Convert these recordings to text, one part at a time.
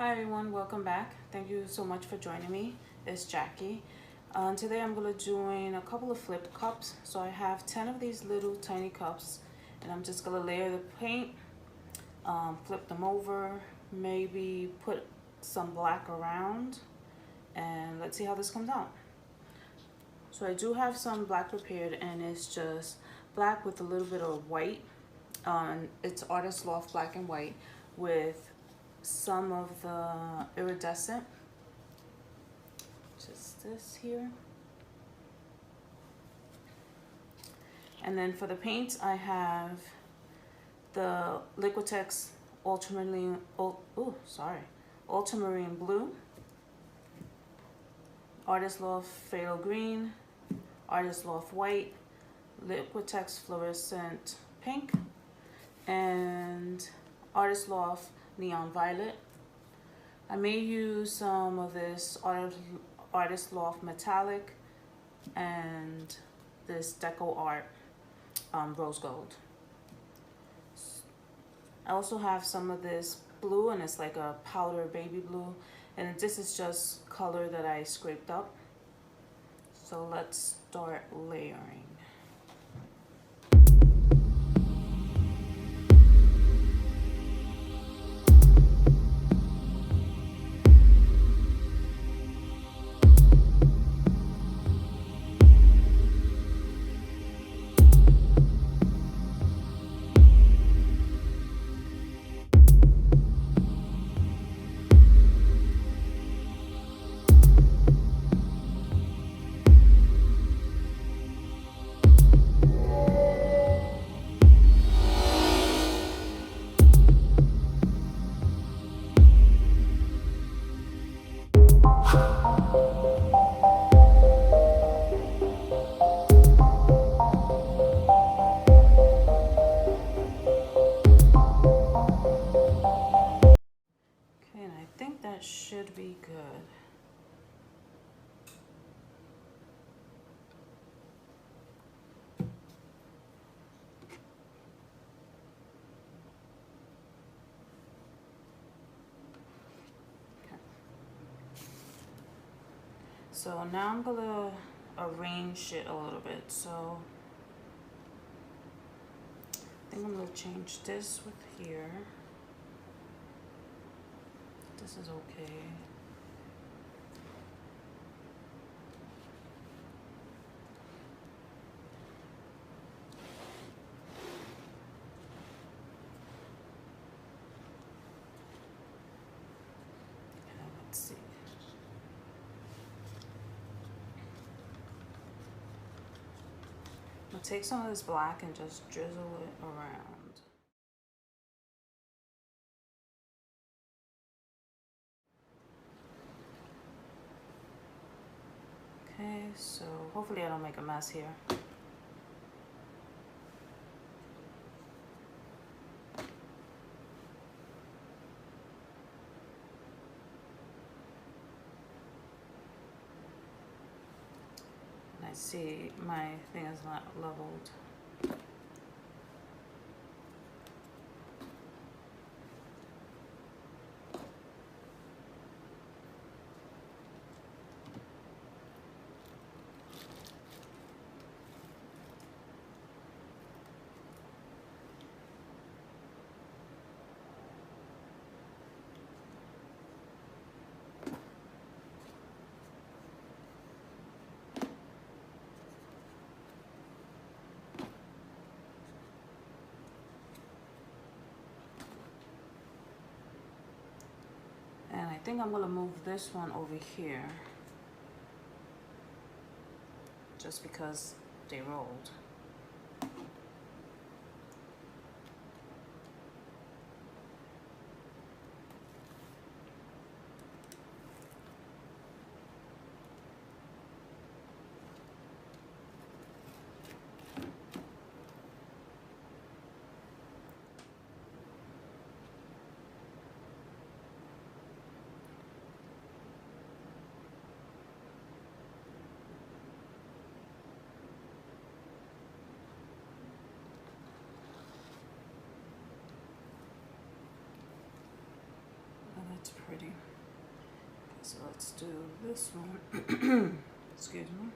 Hi everyone, welcome back. Thank you so much for joining me. It's Jackie. Today I'm going to be doing a couple of flipped cups. So I have 10 of these little tiny cups and I'm just going to layer the paint, flip them over, maybe put some black around, and let's see how this comes out. So I do have some black prepared and it's just black with a little bit of white. It's Artist Loft black and white with some of the iridescent, just this here. And then for the paints, I have the Liquitex Ultramarine, Ultramarine Blue, Artist Loft Phthalo Green, Artist Loft White, Liquitex Fluorescent Pink, and Artist Loft Neon Violet. I may use some of this Artist Loft Metallic and this Deco Art Rose Gold. I also have some of this blue and it's like a powder baby blue, and this is just color that I scraped up. So let's start layering. Okay, and I think that should be good. So now I'm gonna arrange it a little bit. So I think I'm gonna change this with here. This is okay. Let's see. I'll take some of this black and just drizzle it around. Okay, so hopefully I don't make a mess here. And I see my thing is not leveled. And I think I'm gonna move this one over here just because they rolled. pretty. Okay, so let's do this one. Excuse me.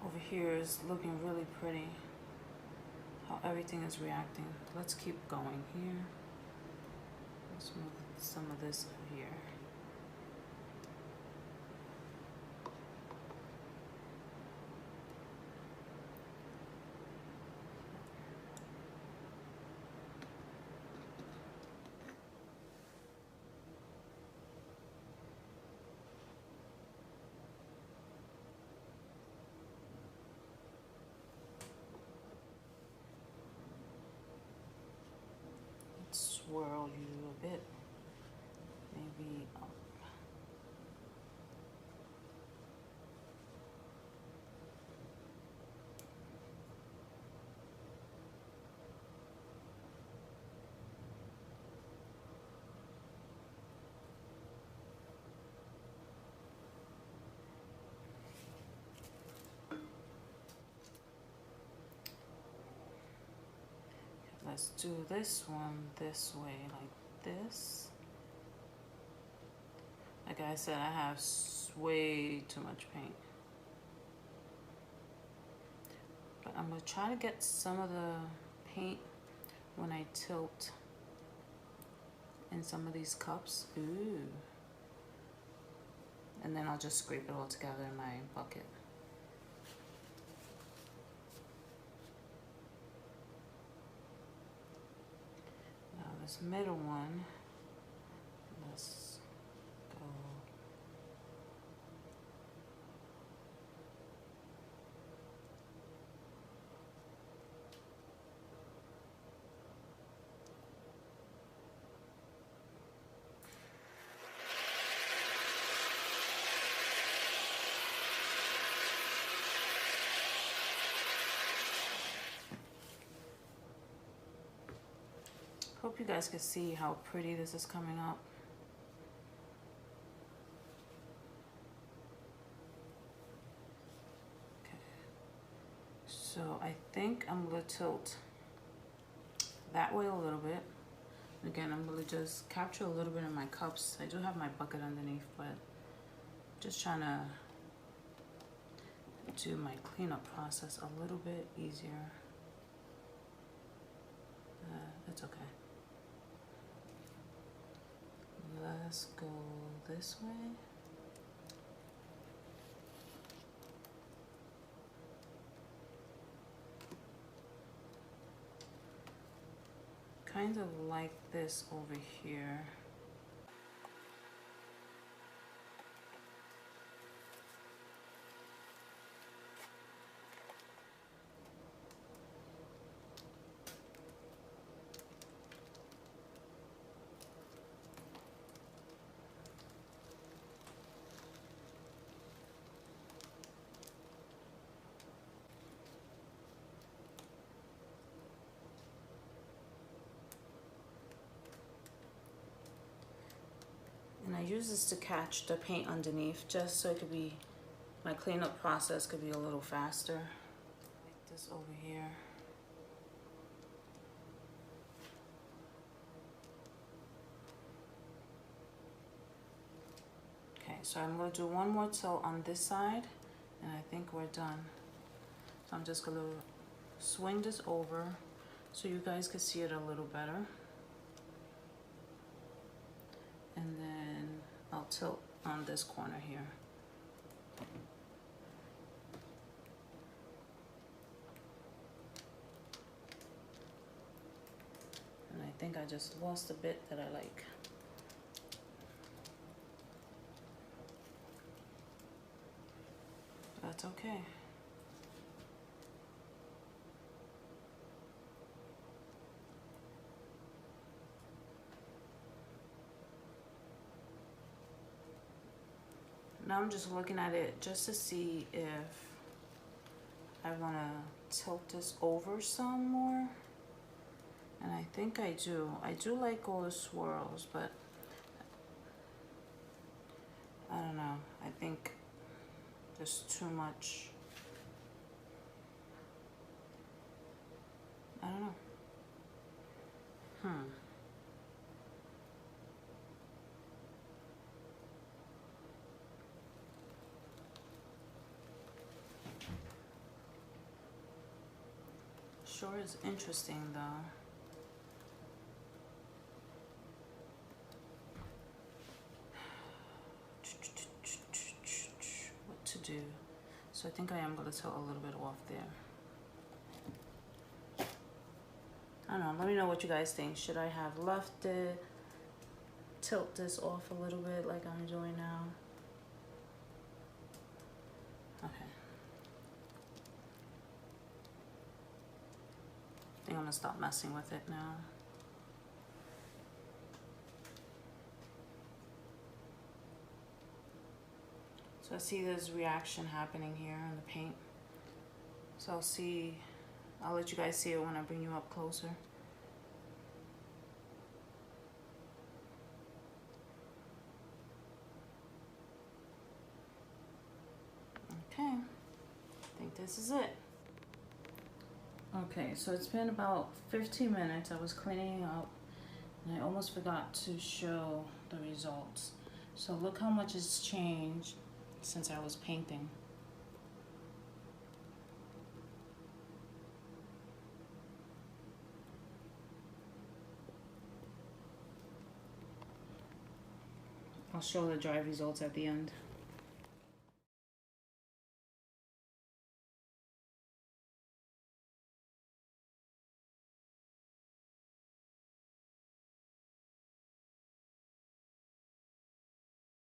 Over here is looking really pretty. How everything is reacting. Let's keep going here. Let's move some of this over here. Swirl you a bit, maybe up. Let's do this one this way, like this. Like I said, I have way too much paint. But I'm gonna try to get some of the paint when I tilt in some of these cups. Ooh. And then I'll just scrape it all together in my bucket. This middle one, let's go. Hope you guys can see how pretty this is coming up. Okay. So I think I'm gonna tilt that way a little bit. Again, I'm gonna just capture a little bit of my cups. I do have my bucket underneath, but just trying to do my cleanup process a little bit easier. That's okay. Let's go this way. Kind of like this over here. And I use this to catch the paint underneath just so it could be, my cleanup process could be a little faster. Like this over here. Okay, so I'm going to do one more tilt on this side and I think we're done. So I'm just going to swing this over so you guys can see it a little better. And then I'll tilt on this corner here. And I think I just lost a bit that I like. That's okay. Now I'm just looking at it just to see if I want to tilt this over some more. And I think I do. I do like all the swirls, but I don't know. I think there's too much. I don't know. Sure is interesting though. What to do? So I think I am going to tilt a little bit off there. I don't know. Let me know what you guys think. Should I have left it? Tilt this off a little bit like I'm doing now? Okay. I think I'm going to stop messing with it now. So I see there's reaction happening here in the paint. So I'll let you guys see it when I bring you up closer. Okay, I think this is it. Okay, so it's been about 15 minutes. I was cleaning up and I almost forgot to show the results. So look how much has changed since I was painting. I'll show the dry results at the end.